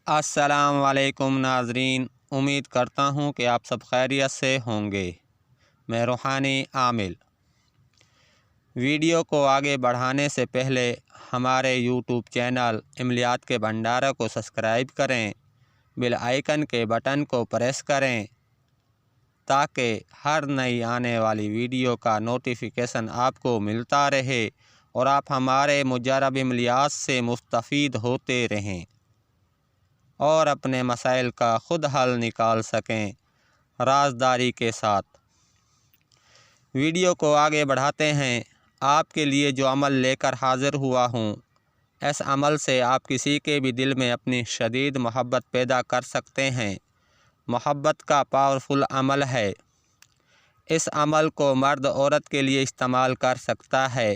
السلام علیکم ناظرین، امید کرتا ہوں کہ آپ سب خیریت سے ہوں گے۔ میں روحانی عامل۔ ویڈیو کو آگے بڑھانے سے پہلے ہمارے یوٹیوب چینل عملیات کے بھنڈارا کو سبسکرائب کریں، بیل آئیکن کے بٹن کو پریس کریں تاکہ ہر نئی آنے والی ویڈیو کا نوٹیفیکیشن آپ کو ملتا رہے اور آپ ہمارے مجرب عملیات سے مستفید ہوتے رہیں اور اپنے مسائل کا خود حل نکال سکیں رازداری کے ساتھ۔ ویڈیو کو آگے بڑھاتے ہیں۔ آپ کے لیے جو عمل لے کر حاضر ہوا ہوں، اس عمل سے آپ کسی کے بھی دل میں اپنی شدید محبت پیدا کر سکتے ہیں۔ محبت کا پاورفل عمل ہے۔ اس عمل کو مرد عورت کے لیے استعمال کر سکتا ہے،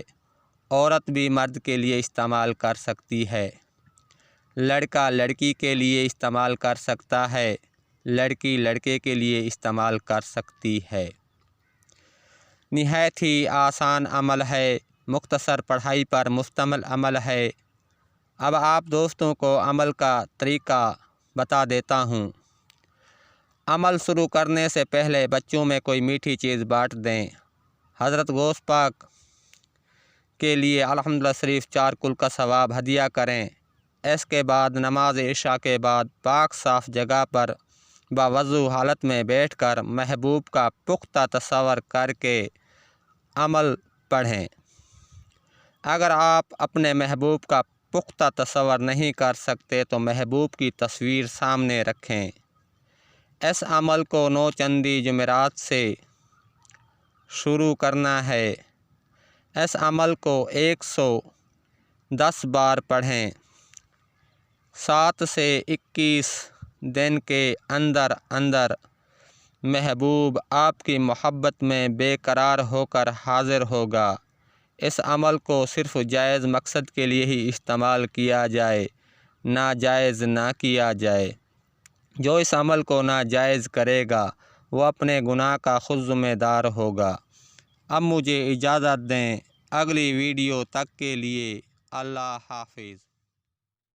عورت بھی مرد کے لیے استعمال کر سکتی ہے، لڑکا لڑکی کے لیے استعمال کر سکتا ہے، لڑکی لڑکے کے لیے استعمال کر سکتی ہے۔ نہایت ہی آسان عمل ہے، مختصر پڑھائی پر مشتمل عمل ہے۔ اب آپ دوستوں کو عمل کا طریقہ بتا دیتا ہوں۔ عمل شروع کرنے سے پہلے بچوں میں کوئی میٹھی چیز بانٹ دیں۔ حضرت غوث پاک کے لیے الحمدللہ شریف 4 کل کا ثواب ہدیہ کریں۔ اس کے بعد نماز عشاء کے بعد پاک صاف جگہ پر باوضو حالت میں بیٹھ کر محبوب کا پختہ تصور کر کے عمل پڑھیں۔ اگر آپ اپنے محبوب کا پختہ تصور نہیں کر سکتے تو محبوب کی تصویر سامنے رکھیں۔ اس عمل کو 9 چندی جمعرات سے شروع کرنا ہے۔ اس عمل کو 110 بار پڑھیں۔ 7 سے 21 دن کے اندر اندر محبوب آپ کی محبت میں بے قرار ہو کر حاضر ہوگا۔ اس عمل کو صرف جائز مقصد کے لیے ہی استعمال کیا جائے، ناجائز نہ کیا جائے۔ جو اس عمل کو ناجائز کرے گا وہ اپنے گناہ کا خود ذمہ دار ہوگا۔ اب مجھے اجازت دیں، اگلی ویڈیو تک کے لیے اللہ حافظ۔